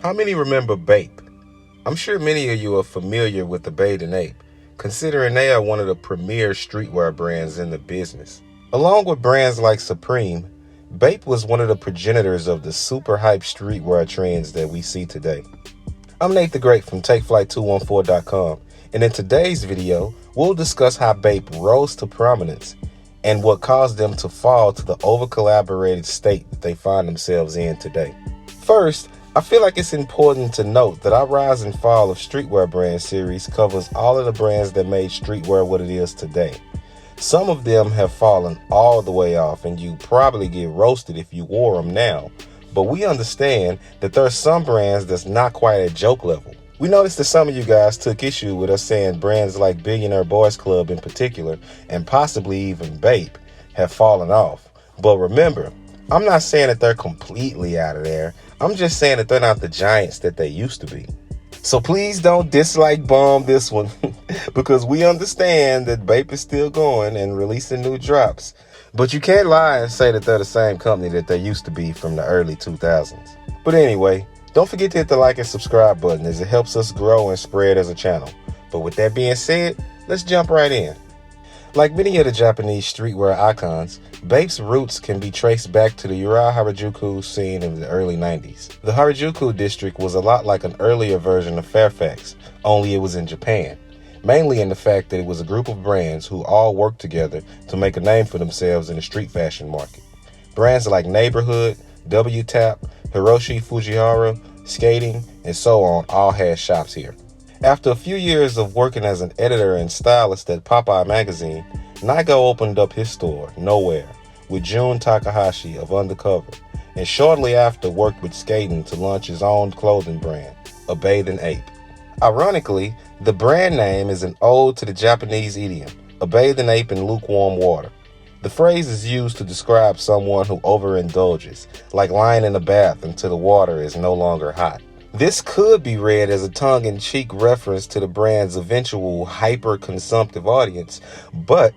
How many remember Bape? I'm sure many of you are familiar with the Bathing Ape, considering they are one of the premier streetwear brands in the business. Along with brands like Supreme, Bape was one of the progenitors of the super hype streetwear trends that we see today. I'm Nate the Great from TakeFlight214.com, and in today's video, we'll discuss how Bape rose to prominence and what caused them to fall to the over-collaborated state that they find themselves in today. First, I feel like it's important to note that our Rise and Fall of Streetwear Brand series covers all of the brands that made streetwear what it is today. Some of them have fallen all the way off, and you probably get roasted if you wore them now. But we understand that there are some brands that's not quite at joke level. We noticed that some of you guys took issue with us saying brands like Billionaire Boys Club in particular, and possibly even Bape, have fallen off. But remember, I'm not saying that they're completely out of there. I'm just saying that they're not the giants that they used to be. So please don't dislike bomb this one because we understand that Bape is still going and releasing new drops. But you can't lie and say that they're the same company that they used to be from the early 2000s. But anyway, don't forget to hit the like and subscribe button as it helps us grow and spread as a channel. But with that being said, let's jump right in. Like many of the Japanese streetwear icons, Bape's roots can be traced back to the Urawa Harajuku scene in the early 90s. The Harajuku district was a lot like an earlier version of Fairfax, only it was in Japan, mainly in the fact that it was a group of brands who all worked together to make a name for themselves in the street fashion market. Brands like Neighborhood, W-Tap, Hiroshi Fujihara, Skating, and so on all had shops here. After a few years of working as an editor and stylist at Popeye magazine, Naigo opened up his store, Nowhere, with Jun Takahashi of Undercover, and shortly after worked with Skating to launch his own clothing brand, A Bathing Ape. Ironically, the brand name is an ode to the Japanese idiom, a bathing ape in lukewarm water. The phrase is used to describe someone who overindulges, like lying in a bath until the water is no longer hot. This could be read as a tongue-in-cheek reference to the brand's eventual hyper-consumptive audience, but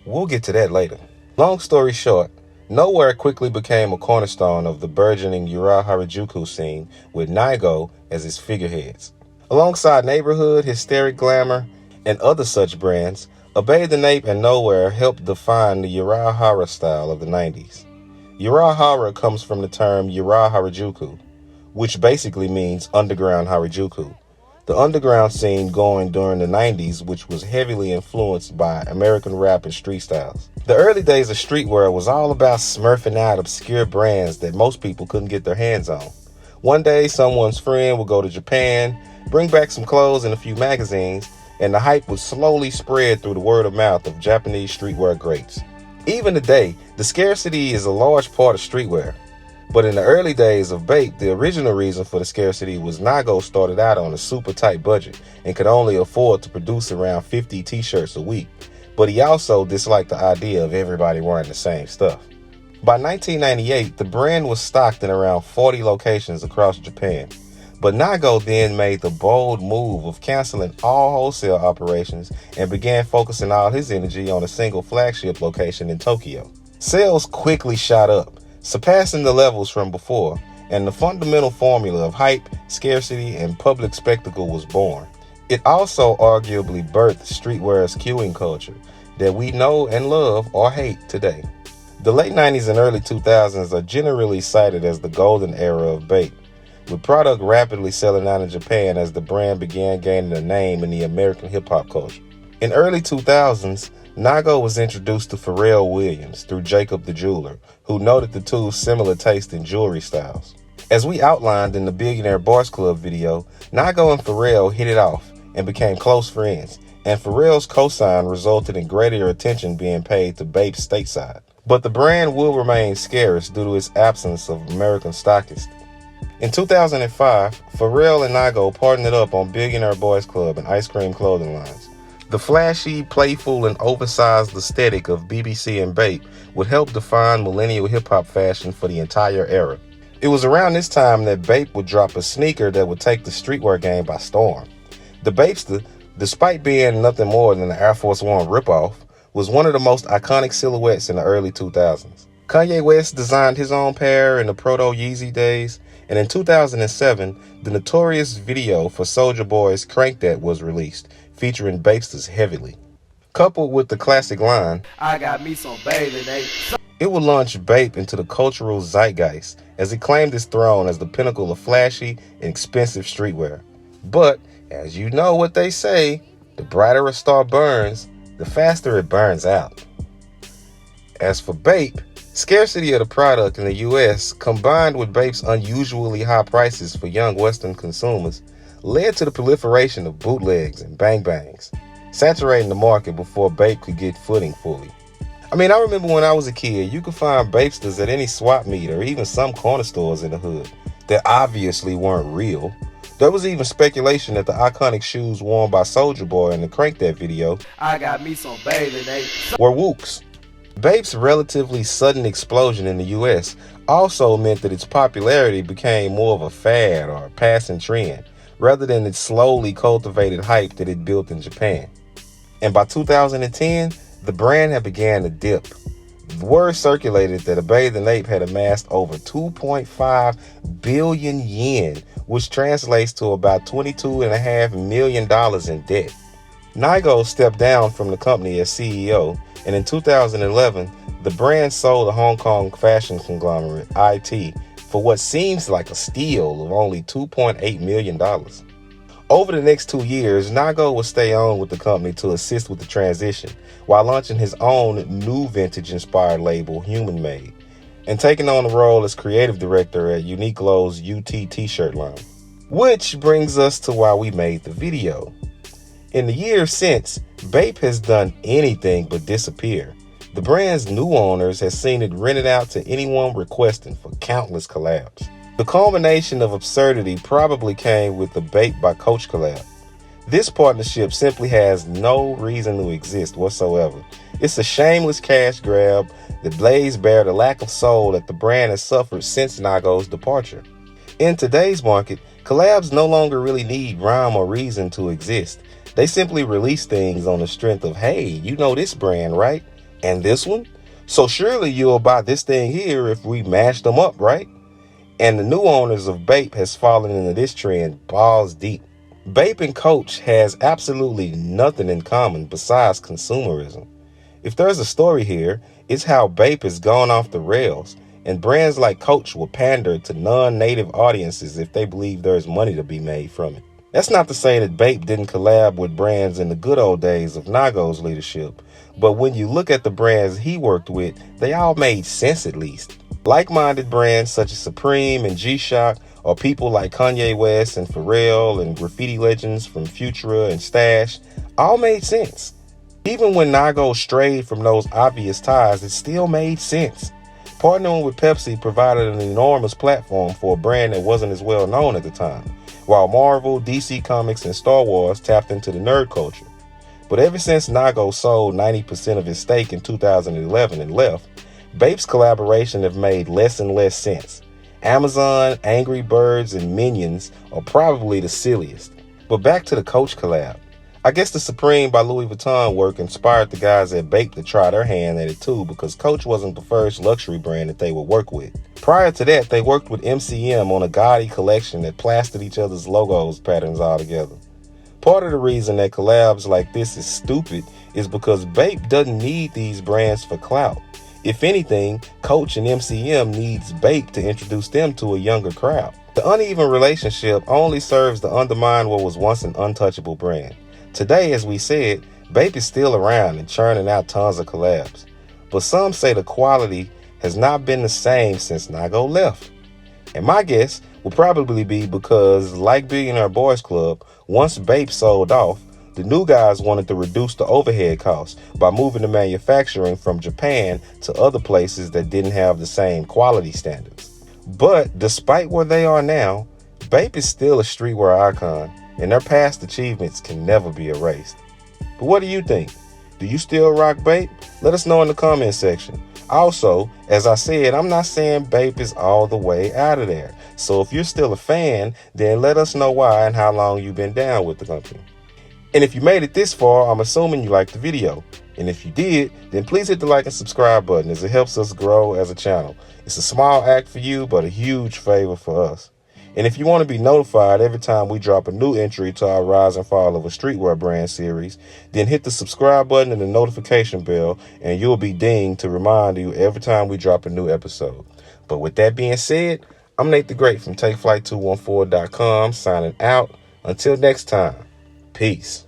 we'll get to that later. Long story short, Nowhere quickly became a cornerstone of the burgeoning Urawa Harajuku scene with Naigo as its figureheads. Alongside Neighborhood, Hysteric Glamour, and other such brands, A Bathing Ape and Nowhere helped define the Urawa style of the 90s. Urawa comes from the term Urawa Harajuku, which basically means underground Harajuku, the underground scene going during the 90s, which was heavily influenced by American rap and street styles. The early days of streetwear was all about smurfing out obscure brands that most people couldn't get their hands on. One day, someone's friend would go to Japan, bring back some clothes and a few magazines, and the hype would slowly spread through the word of mouth of Japanese streetwear greats. Even today, the scarcity is a large part of streetwear. But in the early days of Bape, the original reason for the scarcity was Naigo started out on a super tight budget and could only afford to produce around 50 t-shirts a week. But he also disliked the idea of everybody wearing the same stuff. By 1998, the brand was stocked in around 40 locations across Japan. But Naigo then made the bold move of canceling all wholesale operations and began focusing all his energy on a single flagship location in Tokyo. Sales quickly shot up, surpassing the levels from before, and the fundamental formula of hype, scarcity, and public spectacle was born. It also arguably birthed streetwear's queuing culture that we know and love or hate today. The late 90s and early 2000s are generally cited as the golden era of Bape, with product rapidly selling out in Japan as the brand began gaining a name in the American hip-hop culture. In early 2000s, Naigo was introduced to Pharrell Williams through Jacob the Jeweler, who noted the two's similar taste in jewelry styles. As we outlined in the Billionaire Boys Club video, Naigo and Pharrell hit it off and became close friends, and Pharrell's cosign resulted in greater attention being paid to Bape stateside. But the brand will remain scarce due to its absence of American stockists. In 2005, Pharrell and Naigo partnered up on Billionaire Boys Club and ice cream clothing lines. The flashy, playful, and oversized aesthetic of BBC and Bape would help define millennial hip-hop fashion for the entire era. It was around this time that Bape would drop a sneaker that would take the streetwear game by storm. The Bapester, despite being nothing more than an Air Force One ripoff, was one of the most iconic silhouettes in the early 2000s. Kanye West designed his own pair in the Proto Yeezy days, And in 2007, the notorious video for Soulja Boy's Crank That was released, featuring Bapesters heavily. Coupled with the classic line, "I got me some bathing ape," it would launch Bape into the cultural zeitgeist as it claimed its throne as the pinnacle of flashy and expensive streetwear. But, as you know what they say, the brighter a star burns, the faster it burns out. As for Bape, scarcity of the product in the US, combined with Bape's unusually high prices for young Western consumers, led to the proliferation of bootlegs and bang-bangs, saturating the market before Bape could get footing fully. I remember when I was a kid, you could find Bapesters at any swap meet or even some corner stores in the hood that obviously weren't real. There was even speculation that the iconic shoes worn by Soulja Boy in the Crank That video, "I got me some bathing ape," were Wooks. Bape's relatively sudden explosion in the US also meant that its popularity became more of a fad or a passing trend, rather than its slowly cultivated hype that it built in Japan. And by 2010, the brand had began to dip. The word circulated that A Bathing Ape had amassed over 2.5 billion yen, which translates to about $22.5 million in debt. Nigo stepped down from the company as CEO, and in 2011, the brand sold the Hong Kong fashion conglomerate IT for what seems like a steal of only $2.8 million. Over the next 2 years, Nigo would stay on with the company to assist with the transition, while launching his own new vintage-inspired label, Human Made, and taking on the role as creative director at Uniqlo's UT t-shirt line. Which brings us to why we made the video. In the years since, Bape has done anything but disappear. The brand's new owners has seen it rented out to anyone requesting for countless collabs. The culmination of absurdity probably came with the Bape by Coach collab. This partnership simply has no reason to exist whatsoever. It's a shameless cash grab that lays bare the lack of soul that the brand has suffered since Nigo's departure. In today's market, collabs no longer really need rhyme or reason to exist. They simply release things on the strength of, hey, you know this brand, right? And this one? So surely you'll buy this thing here if we mash them up, right? And the new owners of Bape has fallen into this trend balls deep. Bape and Coach has absolutely nothing in common besides consumerism. If there's a story here, it's how Bape has gone off the rails, and brands like Coach will pander to non-native audiences if they believe there's money to be made from it. That's not to say that Bape didn't collab with brands in the good old days of Nigo's leadership, but when you look at the brands he worked with, they all made sense at least. Like-minded brands such as Supreme and G-Shock, or people like Kanye West and Pharrell and graffiti legends from Futura and Stash, all made sense. Even when Nigo strayed from those obvious ties, it still made sense. Partnering with Pepsi provided an enormous platform for a brand that wasn't as well known at the time, while Marvel, DC Comics, and Star Wars tapped into the nerd culture. But ever since Nigo sold 90% of his stake in 2011 and left, Bape's collaboration have made less and less sense. Amazon, Angry Birds, and Minions are probably the silliest. But back to the Coach collab. I guess the Supreme by Louis Vuitton work inspired the guys at Bape to try their hand at it too, because Coach wasn't the first luxury brand that they would work with. Prior to that, they worked with MCM on a gaudy collection that plastered each other's logos patterns all together. Part of the reason that collabs like this is stupid is because Bape doesn't need these brands for clout. If anything, Coach and MCM needs Bape to introduce them to a younger crowd. The uneven relationship only serves to undermine what was once an untouchable brand. Today, as we said, Bape is still around and churning out tons of collabs. But some say the quality has not been the same since Nigo left. And my guess will probably be because, like Billionaire Boys Club, once Bape sold off, the new guys wanted to reduce the overhead costs by moving the manufacturing from Japan to other places that didn't have the same quality standards. But despite where they are now, Bape is still a streetwear icon, and their past achievements can never be erased. But what do you think? Do you still rock Bape? Let us know in the comment section. Also, as I said, I'm not saying Bape is all the way out of there. So if you're still a fan, then let us know why and how long you've been down with the company. And if you made it this far, I'm assuming you liked the video. And if you did, then please hit the like and subscribe button as it helps us grow as a channel. It's a small act for you, but a huge favor for us. And if you want to be notified every time we drop a new entry to our Rise and Fall of a Streetwear brand series, then hit the subscribe button and the notification bell, and you'll be dinged to remind you every time we drop a new episode. But with that being said, I'm Nate the Great from TakeFlight214.com signing out. Until next time, peace.